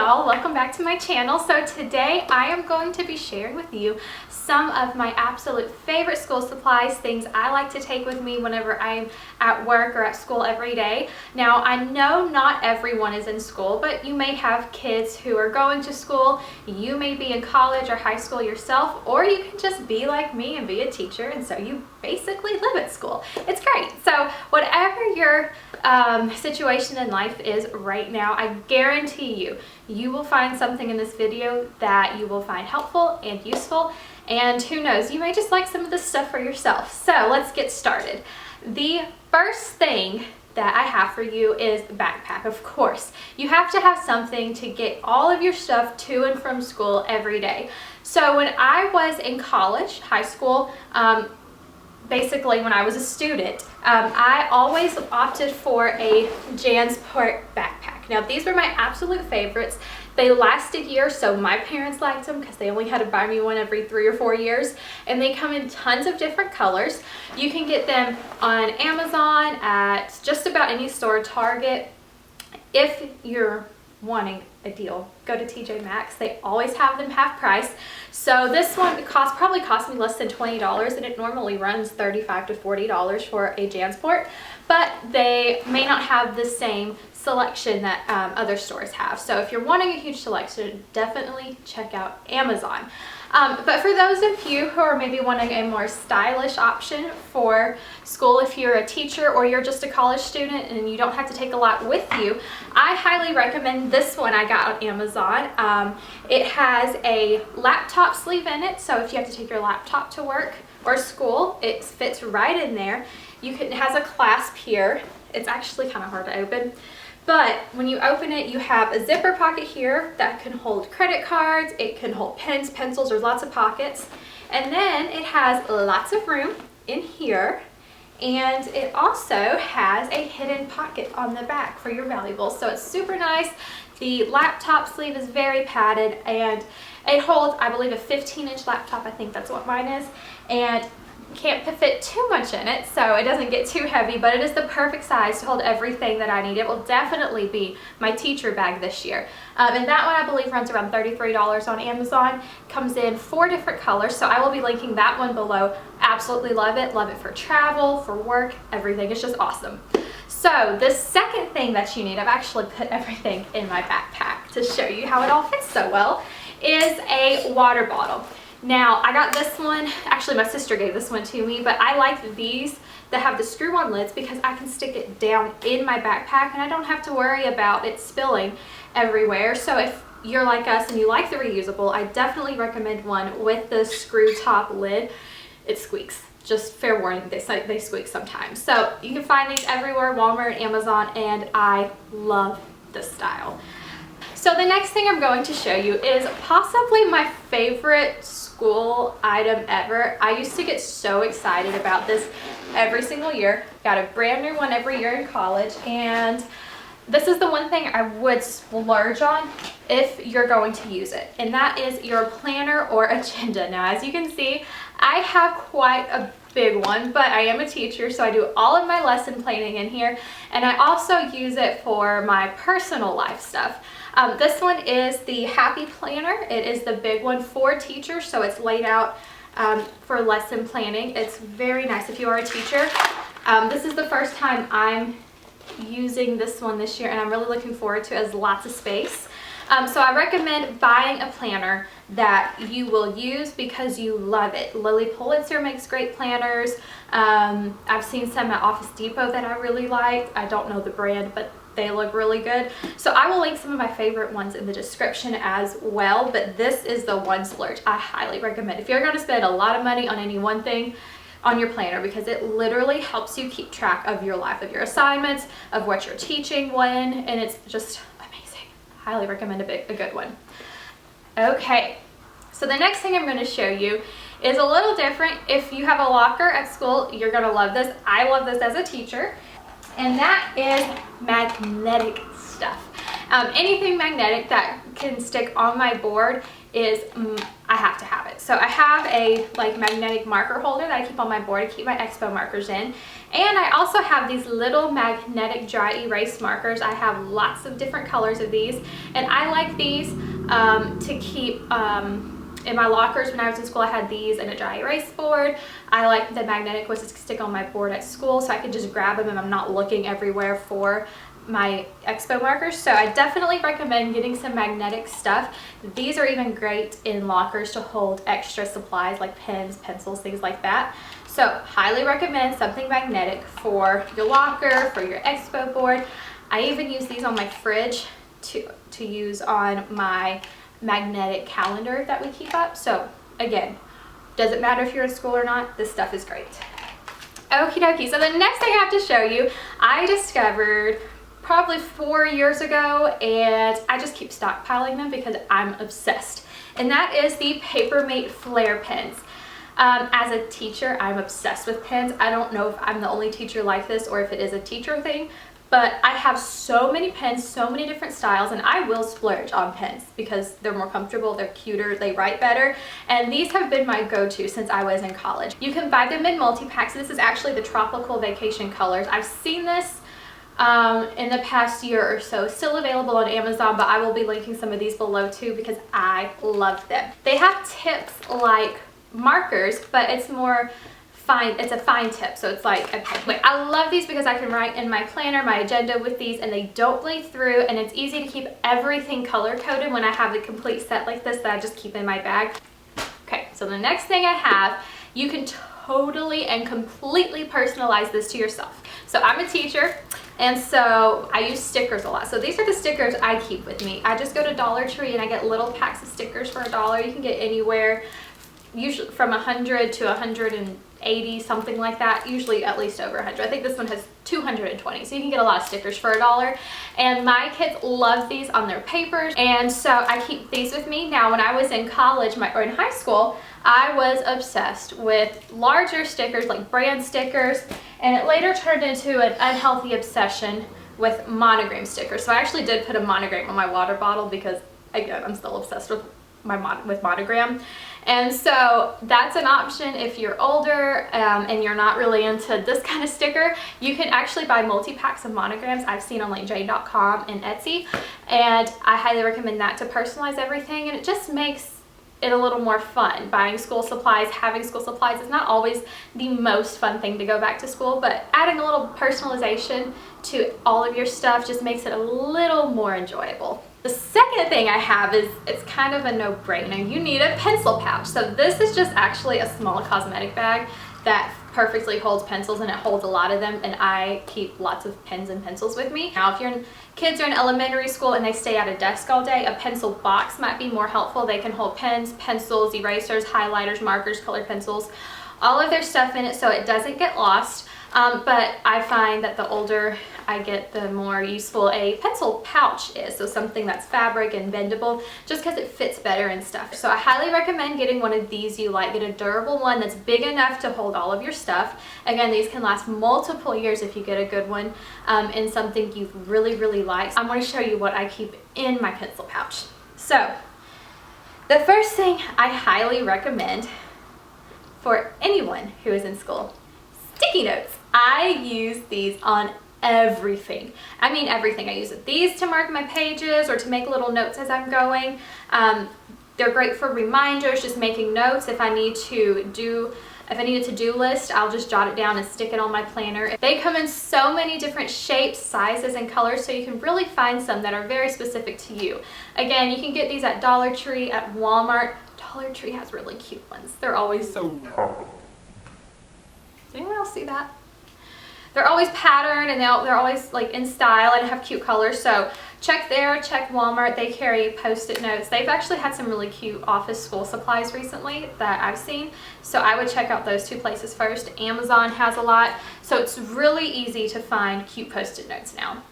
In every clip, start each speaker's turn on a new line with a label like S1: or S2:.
S1: y'all, welcome back to my channel. So today I am going to be sharing with you some of my absolute favorite school supplies, things I like to take with me whenever I'm at work or at school every day. Now I know not everyone is in school, but you may have kids who are going to school. You may be in college or high school yourself, or you can just be like me and be a teacher, and so you basically live at school. It's great. So whatever your situation in life is right now, I guarantee you will find something in this video that you will find helpful and useful, and who knows, you may just like some of this stuff for yourself. So let's get started. The first thing that I have for you is the backpack. Of course, you have to have something to get all of your stuff to and from school every day. So when I was in college, high school, basically when I was a student, I always opted for a JanSport backpack. Now these were my absolute favorites. They lasted years, so my parents liked them because they only had to buy me one every 3 or 4 years, and they come in tons of different colors. You can get them on Amazon, at just about any store, Target. If you're wanting a deal, go to TJ Maxx. They always have them half price. So this one probably cost me less than $20, and it normally runs $35 to $40 for a JanSport, but they may not have the same selection that other stores have. So if you're wanting a huge selection, definitely check out Amazon. But for those of you who are maybe wanting a more stylish option for school, if you're a teacher or you're just a college student and you don't have to take a lot with you, I highly recommend this one I got on Amazon. It has a laptop sleeve in it, so if you have to take your laptop to work or school, it fits right in there. It has a clasp here. It's actually kind of hard to open. But when you open it, you have a zipper pocket here that can hold credit cards, it can hold pens, pencils, there's lots of pockets. And then it has lots of room in here, and it also has a hidden pocket on the back for your valuables. So it's super nice. The laptop sleeve is very padded, and it holds, I believe, a 15-inch laptop. I think that's what mine is. And can't fit too much in it, so it doesn't get too heavy, but it is the perfect size to hold everything that I need. It will definitely be my teacher bag this year. And that one I believe runs around $33 on Amazon. Comes in 4 different colors, so I will be linking that one below. Absolutely love it. Love it for travel, for work, everything. It's just awesome. So the second thing that you need, I've actually put everything in my backpack to show you how it all fits so well, is a water bottle. Now, I got this one, actually my sister gave this one to me, but I like these that have the screw-on lids because I can stick it down in my backpack and I don't have to worry about it spilling everywhere. So if you're like us and you like the reusable, I definitely recommend one with the screw top lid. It squeaks. Just fair warning, they squeak sometimes. So you can find these everywhere, Walmart, Amazon, and I love this style. So the next thing I'm going to show you is possibly my favorite school item ever. I used to get so excited about this every single year. Got a brand new one every year in college, and this is the one thing I would splurge on if you're going to use it, and that is your planner or agenda. Now, as you can see, I have quite a big one, but I am a teacher, so I do all of my lesson planning in here, and I also use it for my personal life stuff. This one is the Happy Planner. It is the big one for teachers, so it's laid out for lesson planning. It's very nice if you are a teacher. This is the first time I'm using this one this year, and I'm really looking forward to it. It has lots of space. So I recommend buying a planner that you will use because you love it. Lily Pulitzer makes great planners. I've seen some at Office Depot that I really like. I don't know the brand, but they look really good. So I will link some of my favorite ones in the description as well, but this is the one splurge I highly recommend. If you're going to spend a lot of money on any one thing, on your planner, because it literally helps you keep track of your life, of your assignments, of what you're teaching when, and it's just amazing. Highly recommend a good one. Okay, so the next thing I'm going to show you is a little different. If you have a locker at school, you're going to love this. I love this as a teacher, and that is magnetic stuff. Anything magnetic that can stick on my board is I have to have it. So I have a like magnetic marker holder that I keep on my board to keep my Expo markers in. And I also have these little magnetic dry erase markers. I have lots of different colors of these, and I like these to keep in my lockers. When I was in school, I had these and a dry erase board. I like the magnetic ones to stick on my board at school, so I can just grab them and I'm not looking everywhere for my Expo markers. So I definitely recommend getting some magnetic stuff. These are even great in lockers to hold extra supplies like pens, pencils, things like that. So highly recommend something magnetic for your locker, for your Expo board. I even use these on my fridge to use on my magnetic calendar that we keep up. So again, doesn't matter if you're in school or not, this stuff is great. Okie dokie, so the next thing I have to show you, I discovered probably 4 years ago, and I just keep stockpiling them because I'm obsessed. And that is the Papermate Flair pens. As a teacher, I'm obsessed with pens. I don't know if I'm the only teacher like this or if it is a teacher thing, but I have so many pens, so many different styles, and I will splurge on pens because they're more comfortable, they're cuter, they write better, and these have been my go-to since I was in college. You can buy them in multi-packs. This is actually the Tropical Vacation colors. I've seen this in the past year or so, still available on Amazon, but I will be linking some of these below too because I love them. They have tips like markers, but it's more fine, it's a fine tip, so it's like a pen. I love these because I can write in my planner, my agenda with these, and they don't bleed through, and it's easy to keep everything color coded when I have the complete set like this that I just keep in my bag. Okay, so the next thing I have, you can totally and completely personalize this to yourself. So I'm a teacher, and so I use stickers a lot. So these are the stickers I keep with me. I just go to Dollar Tree and I get little packs of stickers for $1. You can get anywhere, usually from 100 to 180, something like that, usually at least over 100. I think this one has 220, so you can get a lot of stickers for $1. And my kids love these on their papers, and so I keep these with me. Now, when I was in college or in high school, I was obsessed with larger stickers, like brand stickers, and it later turned into an unhealthy obsession with monogram stickers. So I actually did put a monogram on my water bottle because, again, I'm still obsessed with monogram. And so that's an option if you're older and you're not really into this kind of sticker. You can actually buy multi-packs of monograms. I've seen on like Jane.com and Etsy, and I highly recommend that to personalize everything, and it just makes it a little more fun. Buying school supplies, having school supplies is not always the most fun thing to go back to school, but adding a little personalization to all of your stuff just makes it a little more enjoyable. The second thing I have is, it's kind of a no-brainer. You need a pencil pouch. So this is just actually a small cosmetic bag that perfectly holds pencils, and it holds a lot of them, and I keep lots of pens and pencils with me. Now, if your kids are in elementary school and they stay at a desk all day, a pencil box might be more helpful. They can hold pens, pencils, erasers, highlighters, markers, colored pencils, all of their stuff in it so it doesn't get lost. But I find that the older I get, the more useful a pencil pouch is. So something that's fabric and bendable, just because it fits better and stuff. So I highly recommend getting one of these you like. Get a durable one that's big enough to hold all of your stuff. Again, these can last multiple years if you get a good one, and something you really like. I'm going to show you what I keep in my pencil pouch. So the first thing I highly recommend for anyone who is in school, sticky notes. I use these on everything. I mean everything. I use these to mark my pages or to make little notes as I'm going. They're great for reminders, just making notes. If I need a to-do list, I'll just jot it down and stick it on my planner. They come in so many different shapes, sizes, and colors, so you can really find some that are very specific to you. Again, you can get these at Dollar Tree, at Walmart. Dollar Tree has really cute ones. They're always so... Does anyone else see that? They're always patterned, and they're always like in style and have cute colors. So check there, check Walmart. They carry Post-it notes. They've actually had some really cute office school supplies recently that I've seen. So I would check out those two places first. Amazon has a lot. So it's really easy to find cute Post-it notes now.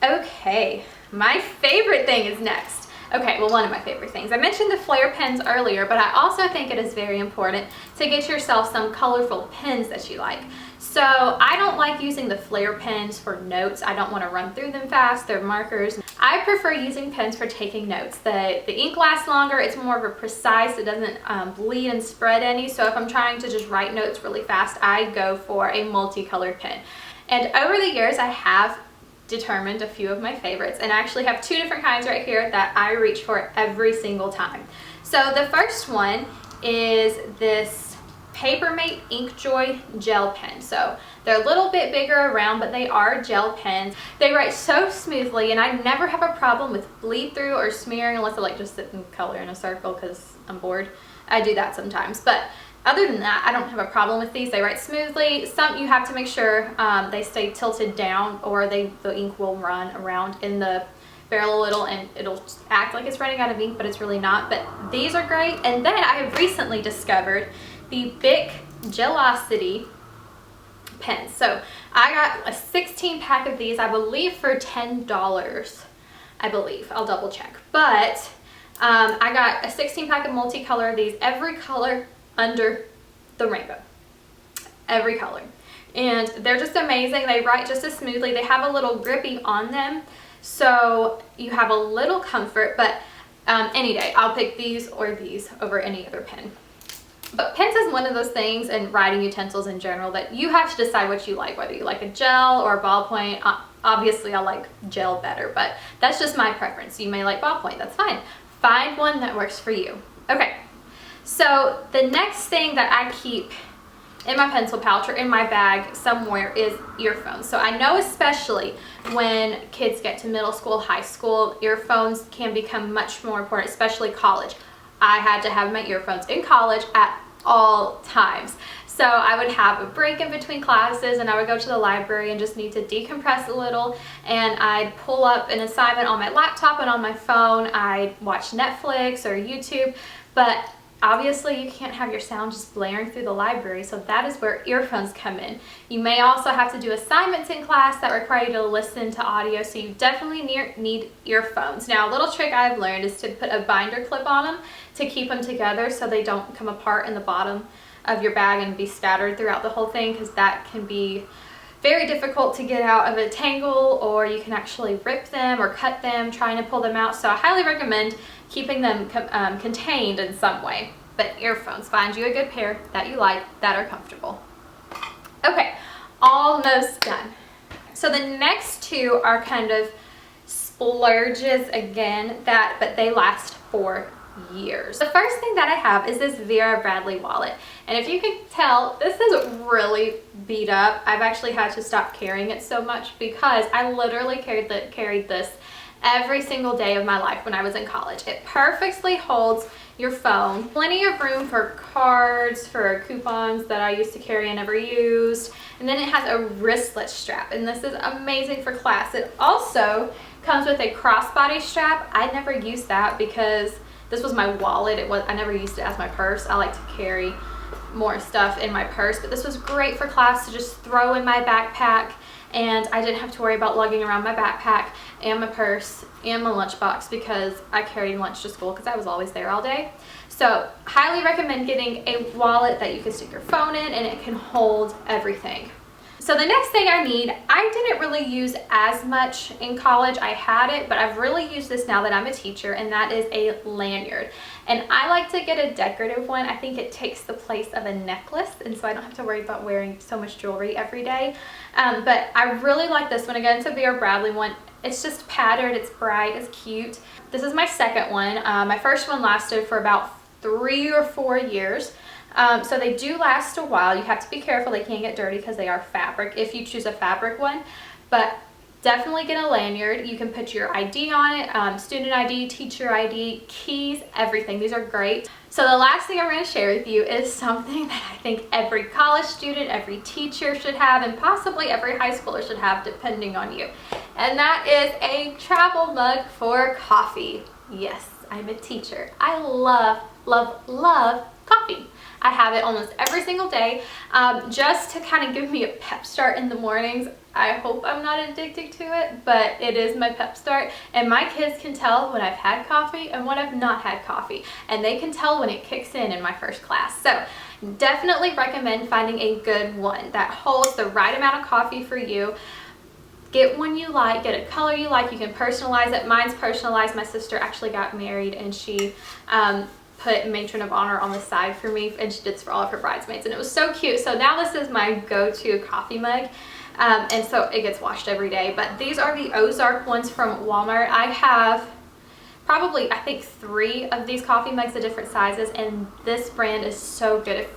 S1: Okay, my favorite thing is next. Okay, well, one of my favorite things. I mentioned the Flair pens earlier, but I also think it is very important to get yourself some colorful pens that you like. So I don't like using the Flair pens for notes. I don't want to run through them fast. They're markers. I prefer using pens for taking notes. The ink lasts longer. It's more of a precise. It doesn't bleed and spread any. So if I'm trying to just write notes really fast, I go for a multicolored pen. And over the years, I have determined a few of my favorites, and I actually have two different kinds right here that I reach for every single time. So the first one is this Papermate Inkjoy gel pen. So they're a little bit bigger around, but they are gel pens. They write so smoothly, and I never have a problem with bleed through or smearing unless I like just sit and color in a circle because I'm bored. I do that sometimes, but other than that, I don't have a problem with these. They write smoothly. Some you have to make sure they stay tilted down, or the ink will run around in the barrel a little and it'll act like it's running out of ink, but it's really not. But these are great. And then I have recently discovered the Bic Gelocity pens. So I got a 16 pack of these, I believe for $10. I believe. I'll double check. But I got a 16 pack of multicolor of these, every color under the rainbow, every color, and they're just amazing. They write just as smoothly. They have a little grippy on them, so you have a little comfort, but any day I'll pick these or these over any other pen. But pens is one of those things, and writing utensils in general, that you have to decide what you like, whether you like a gel or a ballpoint. Obviously I like gel better, but that's just my preference. You may like ballpoint, that's fine. Find one that works for you. Okay. So the next thing that I keep in my pencil pouch or in my bag somewhere is earphones. So I know especially when kids get to middle school, high school, earphones can become much more important, especially college. I had to have my earphones in college at all times. So I would have a break in between classes and I would go to the library and just need to decompress a little, and I'd pull up an assignment on my laptop and on my phone. I'd watch Netflix or YouTube, but obviously you can't have your sound just blaring through the library, so that is where earphones come in. You may also have to do assignments in class that require you to listen to audio, so you definitely need earphones. Now, a little trick I've learned is to put a binder clip on them to keep them together so they don't come apart in the bottom of your bag and be scattered throughout the whole thing, because that can be very difficult to get out of a tangle, or you can actually rip them or cut them trying to pull them out. So I highly recommend keeping them contained in some way. But earphones, find you a good pair that you like, that are comfortable. Okay, almost done. So the next two are kind of splurges again, but they last for years. The first thing that I have is this Vera Bradley wallet, and if you can tell, this is really beat up. I've actually had to stop carrying it so much because I literally carried this every single day of my life when I was in college. It perfectly holds your phone, plenty of room for cards, for coupons that I used to carry and never used, and then it has a wristlet strap, and this is amazing for class. It also comes with a crossbody strap. I never used that because this was my wallet. I never used it as my purse. I like to carry more stuff in my purse, but this was great for class to just throw in my backpack, and I didn't have to worry about lugging around my backpack and my purse and my lunchbox because I carried lunch to school because I was always there all day. So highly recommend getting a wallet that you can stick your phone in and it can hold everything. So the next thing I need, I didn't really use as much in college. I had it, but I've really used this now that I'm a teacher, and that is a lanyard. And I like to get a decorative one. I think it takes the place of a necklace, and so I don't have to worry about wearing so much jewelry every day. But I really like this one. Again, it's a Vera Bradley one. It's just patterned, it's bright, it's cute. This is my second one. My first one lasted for about 3 or 4 years. So they do last a while. You have to be careful. They can get dirty because they are fabric if you choose a fabric one. But definitely get a lanyard. You can put your ID on it, student ID, teacher ID, keys, everything. These are great. So the last thing I'm going to share with you is something that I think every college student, every teacher should have, and possibly every high schooler should have, depending on you. And that is a travel mug for coffee. Yes, I'm a teacher. I love, love, love coffee. I have it almost every single day, just to kind of give me a pep start in the mornings. I hope I'm not addicted to it, but it is my pep start, and my kids can tell when I've had coffee and when I've not had coffee, and they can tell when it kicks in my first class. So Definitely recommend finding a good one that holds the right amount of coffee for you. Get one you like, get a color you like. You can personalize it. Mine's personalized. My sister actually got married and she put matron of honor on the side for me, and she did this for all of her bridesmaids, and it was so cute. So now this is my go-to coffee mug, and so it gets washed every day. But these are the Ozark ones from Walmart. I have probably, I think, 3 of these coffee mugs of different sizes, and this brand is so good.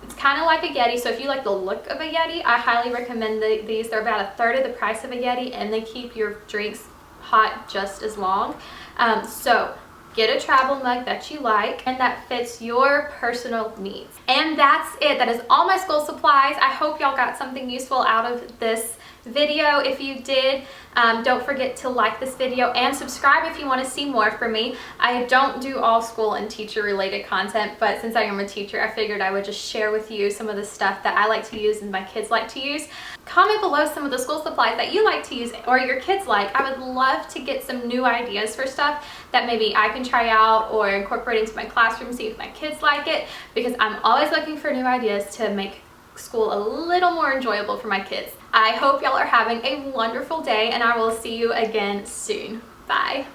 S1: It's kind of like a Yeti, so if you like the look of a Yeti, I highly recommend these. They're about 1/3 of the price of a Yeti, and they keep your drinks hot just as long. So get a travel mug that you like and that fits your personal needs. And that's it. That is all my school supplies. I hope y'all got something useful out of this video. If you did, don't forget to like this video and subscribe if you want to see more from me. I don't do all school and teacher related content, but since I am a teacher, I figured I would just share with you some of the stuff that I like to use and my kids like to use. Comment below some of the school supplies that you like to use or your kids like. I would love to get some new ideas for stuff that maybe I can try out or incorporate into my classroom, see if my kids like it, because I'm always looking for new ideas to make school a little more enjoyable for my kids. I hope y'all are having a wonderful day, and I will see you again soon. Bye.